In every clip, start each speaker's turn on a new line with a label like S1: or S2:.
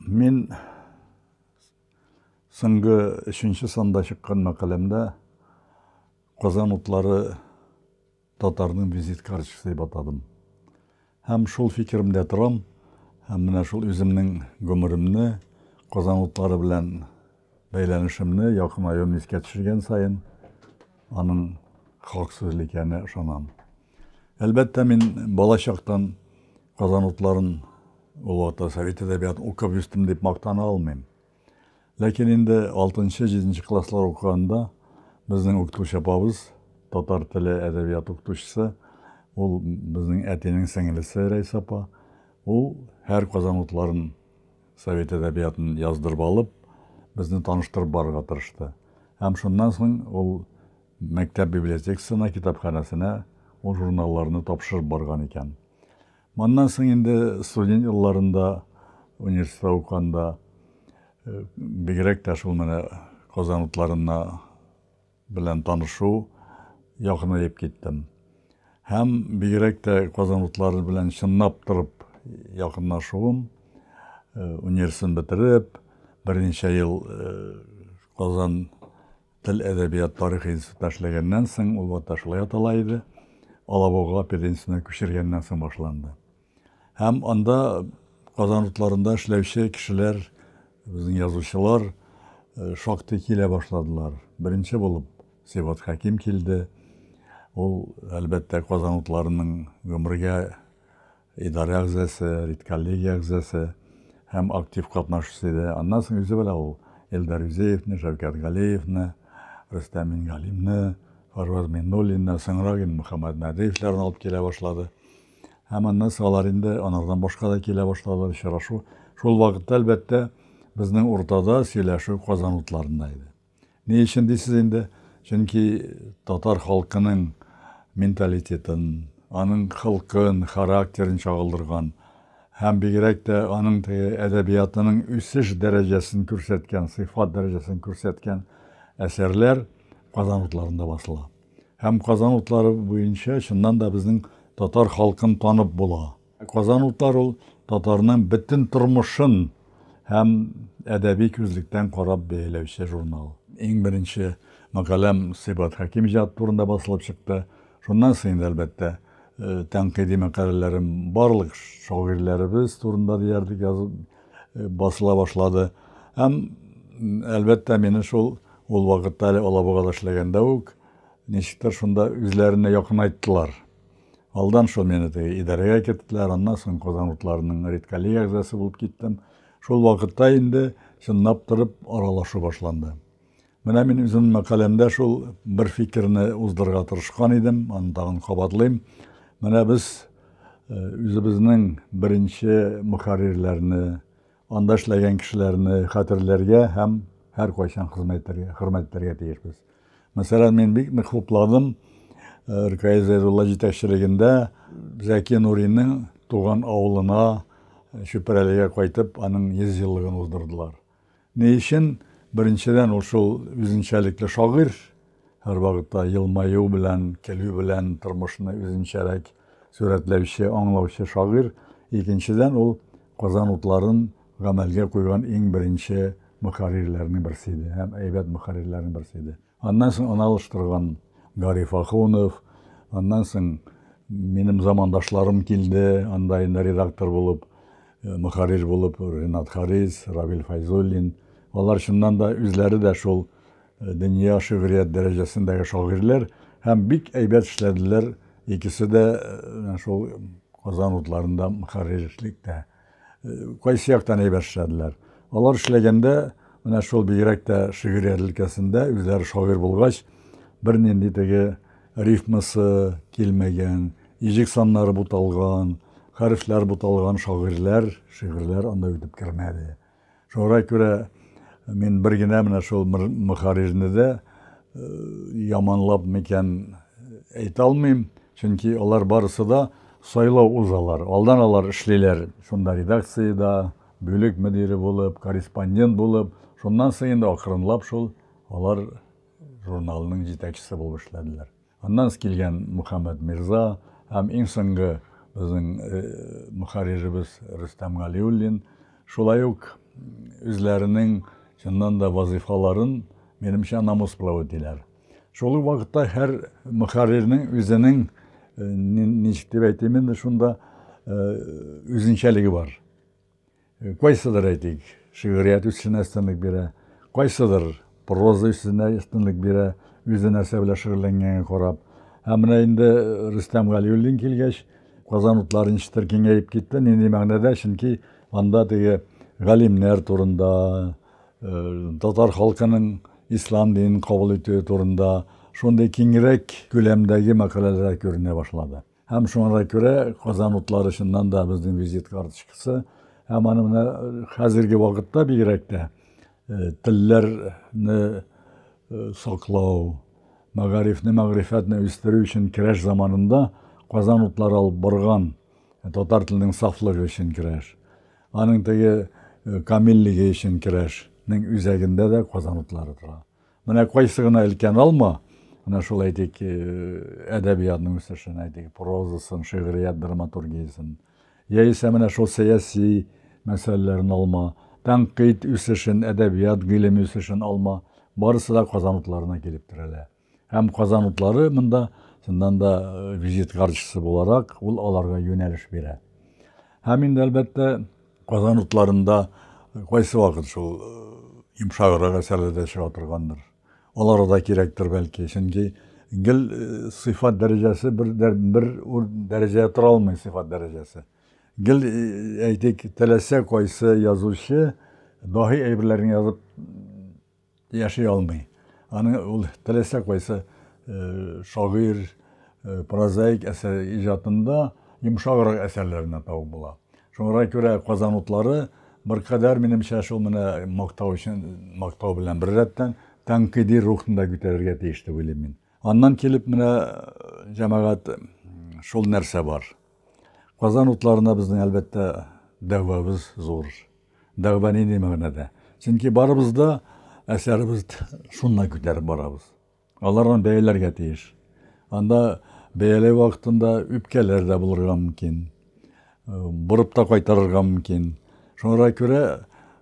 S1: Мен соңғы 3-ші санда шыққан мақалемде Қазан утлары татарның визит карточкасы деп атадым. Һәм шул фикеремдә торам, һәм менә шул үземнең гомеремне Қазан утлары белән бәйләнешемне якынаюын искә төшергән сайын аның хаксыз икәненә ышанам. Әлбәттә, мин бала чактан Қазан утларын ул вакытта Совет әдәбиятын укып үстем дип мактана алмыйм. Ләкин инде 6-7 класслар укыганда безнең укытучы апабыз, татар теле әдәбият укытучысы, ул безнең әтинең сеңлесе Рәйс апа, ул һәр Қазан утларын Совет әдәбиятын яздырып алып, безне таныштырып барырга тырышты. Һәм шуннан соң ул мәктәп библиотекасына, китапханәсенә ул журналларны тапшырып барган икән. Моннан соң инде студент елларында, университетта укганда бигрәк тә шул менә Қазан утларына белән танышу якынайып киттем. Һәм бигрәк тә Қазан утлары белән чынлап торып якынлашуым, университетны бетереп, берничә ел Казан тел әдәбият тарихи институтында эшләгәннән соң, ул вакытта шулай атала иде, Алабуга пединституына күчергәннән соң башланды. Һәм анда Қазан утларында эшләүче кешеләр, безнең язучылар шактый килә башладылар. Беренче булып Сибат Хаким килде. Ул әлбәттә Қазан утларының гомергә идарә әгъзасы, редколлегия әгъзасы һәм актив катнашучысы иде. Аннан соң үзе белә ул Элдар Юзеевны, Шәвкәт Галиевны, Рөстәм Мингалимны, Фарваз Миннуллинны, соңрак Мөхәммәд Мәдиевләрне алып килә башлады. Һәм аннан соң алар инде анардан башка да килә башладылар, очрашу. Шул вакытта әлбәттә безнең уртада сөйләшү Қазан утларында иде. Ни өчен дисез инде? Чөнки татар халкының менталитетын, аның хылкын, характерын чагылдырган һәм бигрәк тә аның әдәбиятының үсеш дәрәҗәсен күрсәткән, сыйфат дәрәҗәсен күрсәткән әсәрләр Қазан утларында басыла. Һәм Қазан утлары буенча чыннан да безнең татар халкын танып була. Қазан утлары ул татарның бөтен тормышын һәм әдәби күзлектән карап бәяләүче журнал. Иң беренче мақалам Сибат Хаким иҗаты турында басылып чыкты. Шуннан соң әлбәттә тәнкыйди мәкаләләрем барлык шагыйрьләребез турында диярлек язып басыла башлады. Һәм әлбәттә мине шул ул вакытта Алабугада эшләгәндә үк ничектер шунда үзләренә якынайттылар. Алдан шул мине идарәгә киттеләр, аннан соң Қазан утларының редколлегия әгъзасы булып киттем. Шул вакытта инде чынлап торып аралашу башланды. Менә мин үзем мәкаләмдә шул бер фикерне уздырырга тырышкан идем, аны тагын кабатлыйм. Менә без үзебезнең беренче мөхәррирләрне, анда эшләгән кешеләрне хәтерләргә һәм һәр кайчан хөрмәтләргә тиешбез. Мәсәлән, мин бик нык хупладым РКИ Зәйдулла җитәкчелегендә Зәки Нуриның туган авылына Чүпрәлегә кайтып, аның 100 еллыгын уздырдылар. Ни өчен? Беренчедән ул шул үзенчәлекле шагыйрь, һәр вакытта елмаю белән, көлү белән тормышны үзенчәрәк сурәтләүче, аңлаучы шагыйрь. Икенчедән ул Қазан утларын гамәлгә куйган иң беренче мөхәррирләрнең берсе иде, һәм әйбәт мөхәррирләрнең берсе иде. Аннан соң аны алыштырган Гариф Ахунов, аннан соң минем замандашларым килде, анда инде редактор булып, мөхәррир булып Ринат Харис, Равил Файзуллин. Алар чыннан да үзләре дә шул дөнья шигърият дәрәҗәсендәге шагыйрьләр һәм бик әйбәт эшләделәр. Икесе дә шул Қазан утларында мөхәррирлектә кайсы яктан әйбәт эшләделәр. Алар эшләгәндә менә шул бигрәк тә шигърият өлкәсендә үзләре шагыйрь булгач, бернинди теге рифмасы килмәгән, иҗек саннары буталган, хәрефләр буталган шигырьләр анда үтеп кермәде. Шуңа күрә мин бер генә менә шул мөхәррирне дә яманлап микән әйтә алмыйм, чөнки алар барысы да сайлау узалар. Алдан алар эшлиләр, шунда редакциядә бүлек мөдире булып, корреспондент булып, шуннан соң инде акрынлап шул алар журналының җитәкчесе булып эшләделәр. Аннан килгән Мөхәммәд Мирза һәм иң соңгы безнең мөхәрриребез Рөстәм Галиуллин, шулай ук үзләренең чыннан да вазифаларын менимчә намус белән үтиләр. Шул ук вакытта һәр мөхәррирнең үзенең ничек дип әйтим инде шунда үзенчәлеге бар. Кайсыдыр әйтик, шигърият үсешенә өстенлек бирә, кайсыдыр проза үсешенә өстенлек бирә, үзе нәрсә белән шөгыльләнгәнгә карап. Һәм менә инде Рөстәм Галиуллин килгәч, Казан утлары ничектер киңәеп китте, нинди мәгънәдә, чөнки анда теге галимнәр турында, татар халкының ислам динен кабул итүе турында шундый киңрәк күләмдәге мәкаләләр күренә башлады. Һәм шуңа күрә Казан утлары чыннан да безнең визит карточкасы, һәм аны менә хәзерге вакытта бигрәк тә телләрне саклау, мәгарифне, мәгърифәтне үстерү өчен көрәш заманында Казан утлары алып барган татар теленең сафлыгы өчен көрәш, аның теге камиллеге өчен көрәшнең үзәгендә дә Казан утлары тора. Менә кайсы гына өлкән алма, менә шул әйтик әдәбиятның үсешен, әйтик прозасын, шигърият драматургиясын, яисә менә шул сәяси мәсьәләләрне алма, тәнкыйть үсешен, әдәбият гыйлем үсешен алма, барысы да Казан утларына килеп терәлә. Һәм Казан утлары монда чыннан да визит карточкасы буларак ул аларга юнәлеш бирә. Һәм инде әлбәттә Казан утларында кайсы вакыт шул йомшаграк әсәрләрдә чыга торгандыр. Алар да кирәктер бәлки, чөнки гел сыйфат дәрәҗәсе бер дәрәҗәгә тора алмый сыйфат дәрәҗәсе. Гел әйтик, теләсә кайсы язучы даһи әйберләрне язып яши алмый. Аны ул теләсә кайсы шагыйрь, прозаик әсәр иҗатында йомшаграк әсәрләрне табып була. Шуңа күрә Казан утлары беркадәр минемчә шул менә мактау белән бер рәттән тәнкыйди рухны да күтәрергә тиеш дип уйлыйм мин. Аннан килеп менә җәмәгать шул нәрсә бар. Казан утларына безнең әлбәттә дәгъвабыз зур. Дәгъва нинди мәгънәдә? Чөнки барыбыз да әсәребезне шуннан күтәреп барабыз. Аларны бәяләргә тиеш. Анда бәяләү вакытында үпкәләр дә булырга мөмкин. Бурып та кайтарырга мөмкин. Шуңа күрә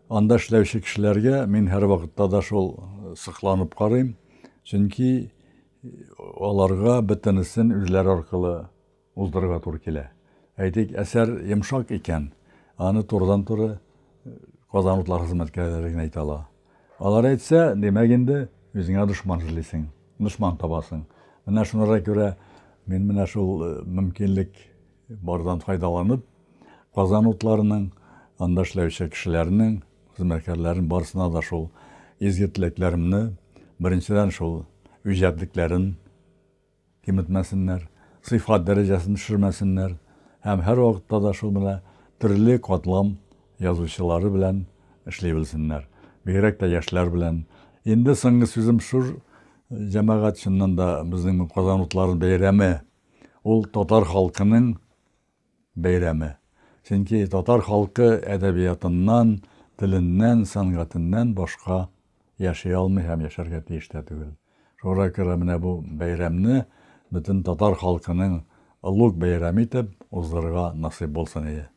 S1: анда эшләүче кешеләргә мин һәр вакытта да шул сыкланып карыйм. Чөнки аларга бөтенесен үзләре аркылы уздырырга туры килә. Әйтик, әсәр йомшак икән, аны турыдан-туры Казан утлары хезмәткәрләренә әйтә ала. Алар әйтсә, демәк инде үзеңә дошман эзлисең, дошман табасың. Менә шуңа күрә мин менә шул мөмкинлек бардан файдаланып, Казан утларының анда эшләүче кешеләрнең, хезмәткәрләрнең барысына да шул изге теләкләремне, беренчедән шул үҗәтлекләрен киметмәсеннәр, сыйфат дәрәҗәсен төшермәсеннәр, һәм һәр вакытта да шул менә төрле катлам язучылары белән эшли белсеннәр. Бигрәк тә яшьләр белән. Инде соңгы сүзем шул, җәмәгать чыннан да безнең Казан утлары бәйрәме, ул татар халкының бәйрәме. Чөнки татар халкы әдәбиятыннан, теленнән, сәнгатеннән башка яши алмый һәм яшәргә тиеш тә түгел. Шуңа күрә менә бу бәйрәмне бөтен татар халкының олуг бәйрәм итеп уздырырга насыйп булсын иде.